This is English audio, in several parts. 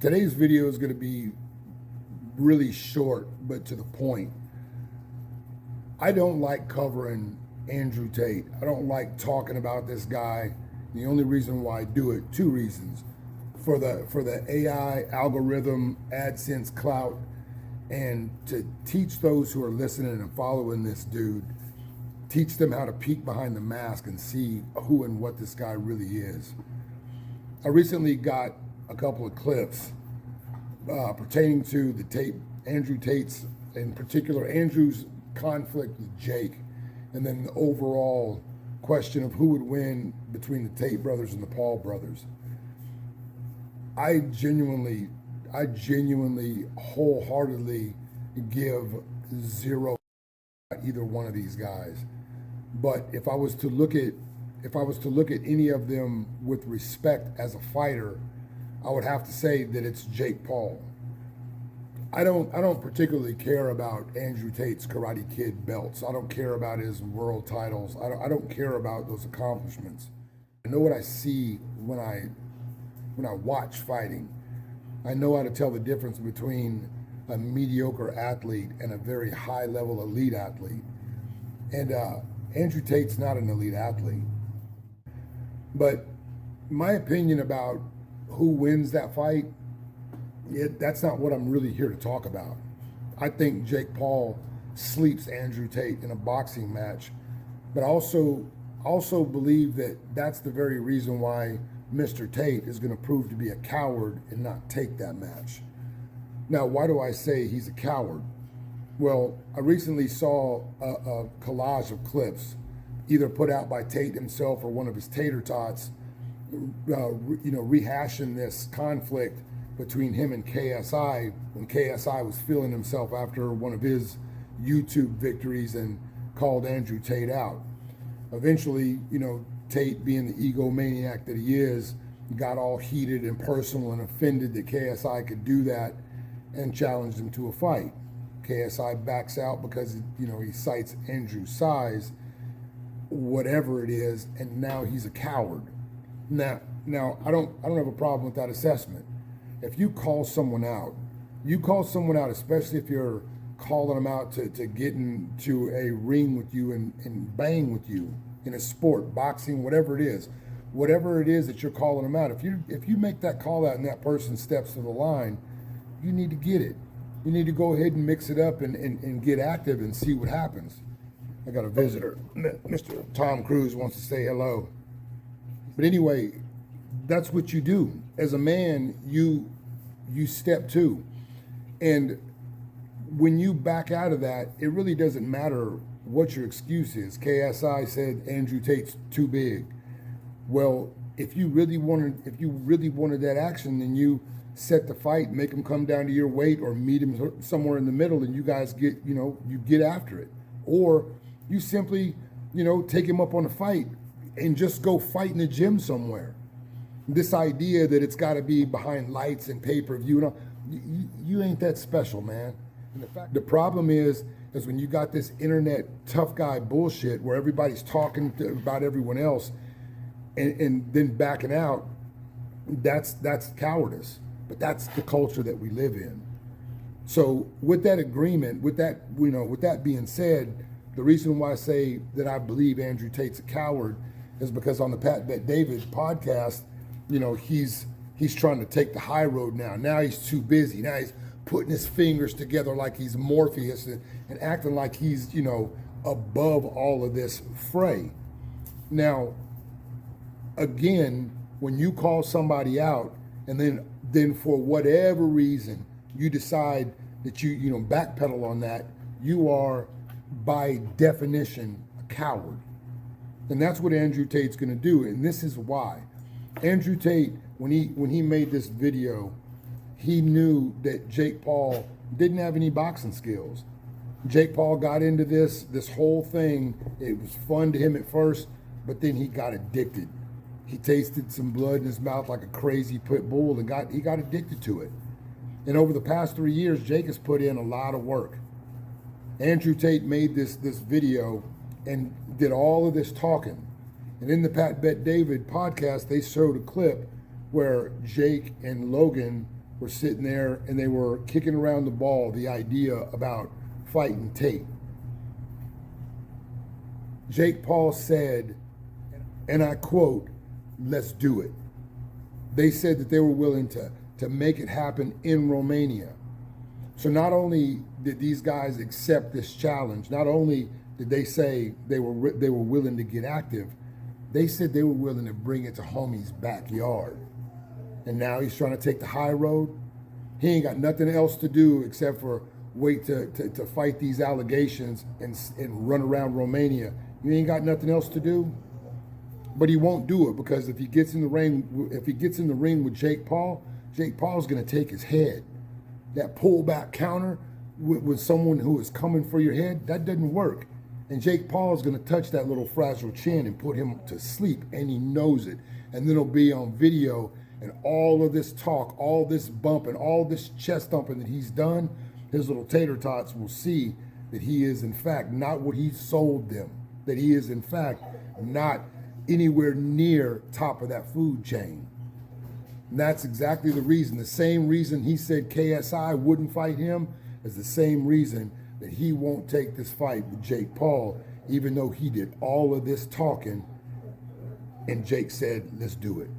Today's video is going to be really short, but to the point. I don't like covering Andrew Tate. I don't like talking about this guy. The only reason why I do it, two reasons. For the AI algorithm, AdSense clout, and to teach those who are listening and following this dude, teach them how to peek behind the mask and see who and what this guy really is. I recently got a couple of clips pertaining to the Andrew Tate's, in particular, Andrew's conflict with Jake, and then the overall question of who would win between the Tate brothers and the Paul brothers. I genuinely, wholeheartedly give zero at either one of these guys. But if I was to look at any of them with respect as a fighter, I would have to say that it's Jake Paul. I don't particularly care about Andrew Tate's Karate Kid belts. I don't care about his world titles. I don't care about those accomplishments. I know what I see when I watch fighting. I know how to tell the difference between a mediocre athlete and a very high-level elite athlete. And Andrew Tate's not an elite athlete. But my opinion about who wins that fight, that's not what I'm really here to talk about. I think Jake Paul sleeps Andrew Tate in a boxing match, but also believe that that's the very reason why Mr. Tate is going to prove to be a coward and not take that match. Now, why do I say he's a coward? Well, I recently saw a collage of clips, either put out by Tate himself or one of his tater tots, rehashing this conflict between him and KSI when KSI was feeling himself after one of his YouTube victories and called Andrew Tate out. Eventually, Tate, being the egomaniac that he is, got all heated and personal and offended that KSI could do that and challenged him to a fight. KSI backs out because, he cites Andrew's size, whatever it is, and now he's a coward. Now I don't have a problem with that assessment. If you call someone out, especially if you're calling them out to get into a ring with you and bang with you in a sport, boxing, whatever it is that you're calling them out. If you make that call out and that person steps to the line, you need to get it. You need to go ahead and mix it up and get active and see what happens. I got a visitor. Mr. Tom Cruise wants to say hello. But anyway, that's what you do. As a man, you step to. And when you back out of that, it really doesn't matter what your excuse is. KSI said Andrew Tate's too big. Well, if you really wanted that action, then you set the fight, make him come down to your weight, or meet him somewhere in the middle, and you guys get after it. Or you simply, take him up on a fight and just go fight in the gym somewhere. This idea that it's got to be behind lights and pay-per-view, you ain't that special, man. And the problem is when you got this internet tough guy bullshit where everybody's talking about everyone else and then backing out, that's cowardice. But that's the culture that we live in. So with that agreement, with that being said, the reason why I say that I believe Andrew Tate's a coward is because on the Pat Bet David podcast, he's trying to take the high road now. Now he's too busy. Now he's putting his fingers together like he's Morpheus and acting like he's, above all of this fray. Now, again, when you call somebody out and then for whatever reason you decide that you backpedal on that, you are by definition a coward. And that's what Andrew Tate's going to do, and this is why. Andrew Tate, when he made this video, he knew that Jake Paul didn't have any boxing skills. Jake Paul got into this whole thing. It was fun to him at first, but then he got addicted. He tasted some blood in his mouth like a crazy pit bull and he got addicted to it. And over the past 3 years, Jake has put in a lot of work. Andrew Tate made this video and did all of this talking. And in the Pat Bet David podcast, they showed a clip where Jake and Logan were sitting there and they were kicking around the ball the idea about fighting Tate. Jake Paul said, and I quote, "Let's do it." They said that they were willing to make it happen in Romania. So not only did these guys accept this challenge, not only did they say they were willing to get active, they said they were willing to bring it to homie's backyard. And now he's trying to take the high road. He ain't got nothing else to do except for wait to fight these allegations and run around Romania. You ain't got nothing else to do. But he won't do it because if he gets in the ring with Jake Paul's gonna take his head. That pullback counter with someone who is coming for your head, that doesn't work. And Jake Paul is gonna touch that little fragile chin and put him to sleep, and he knows it. And then it'll be on video, and all of this talk, all this bump, and all this chest thumping that he's done, his little tater tots will see that he is in fact not what he sold them, that he is in fact not anywhere near top of that food chain. And that's exactly the reason. The same reason he said KSI wouldn't fight him is the same reason that he won't take this fight with Jake Paul, even though he did all of this talking and Jake said, let's do it.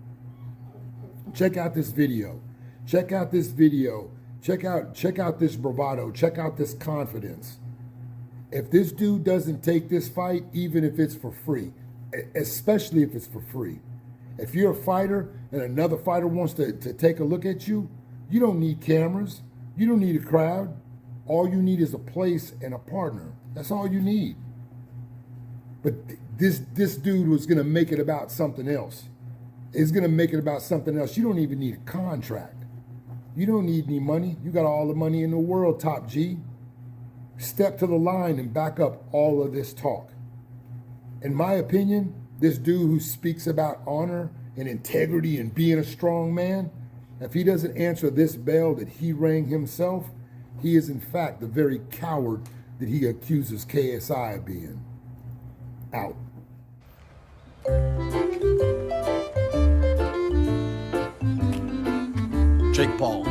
Check out this video. Check out this video. Check out this bravado. Check out this confidence. If this dude doesn't take this fight, even if it's for free, especially if it's for free. If you're a fighter and another fighter wants to take a look at you, you don't need cameras. You don't need a crowd. All you need is a place and a partner. That's all you need. But this dude was going to make it about something else. It's going to make it about something else. You don't even need a contract. You don't need any money. You got all the money in the world, Top G. Step to the line and back up all of this talk. In my opinion, this dude who speaks about honor and integrity and being a strong man, if he doesn't answer this bell that he rang himself, he is in fact the very coward that he accuses KSI of being. Out. Jake Paul,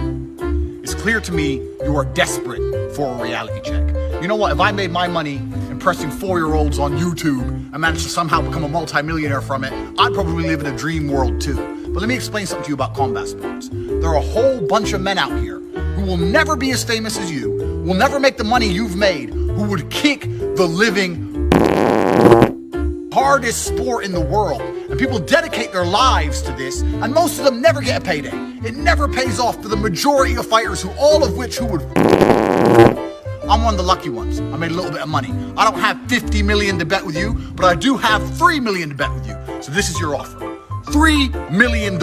it's clear to me you are desperate for a reality check. You know what? If I made my money impressing 4-year-olds on YouTube and managed to somehow become a multimillionaire from it, I'd probably live in a dream world too. But let me explain something to you about combat sports. There are a whole bunch of men out here who will never be as famous as you, will never make the money you've made, who would kick the living hardest sport in the world. And people dedicate their lives to this, and most of them never get a payday. It never pays off for the majority of fighters, all of which would... I'm one of the lucky ones. I made a little bit of money. I don't have 50 million to bet with you, but I do have 3 million to bet with you. So this is your offer. $3 million.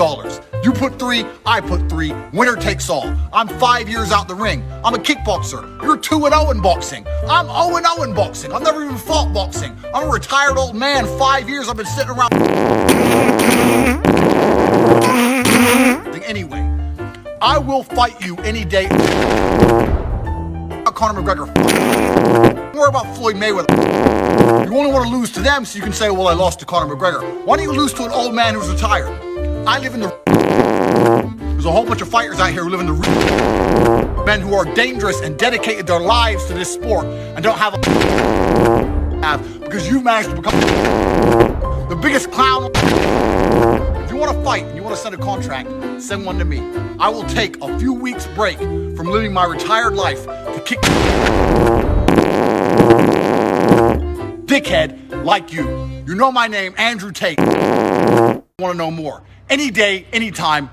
You put 3, I put 3. Winner takes all. I'm 5 years out the ring. I'm a kickboxer. You're 2-0 in boxing. I'm 0-0 in boxing. I've never even fought boxing. I'm a retired old man. 5 years I've been sitting around. Anyway, I will fight you any day. Conor McGregor. Don't worry about Floyd Mayweather. You only want to lose to them so you can say, well, I lost to Conor McGregor. Why don't you lose to an old man who's retired? I live in the... There's a whole bunch of fighters out here who live in the... Men who are dangerous and dedicated their lives to this sport and don't have a... because you managed to become the biggest clown. If you want to fight and you want to send a contract, send one to me. I will take a few weeks break from living my retired life to kick dickhead like you. You know my name, Andrew Tate. Want to know more? Any day, anytime.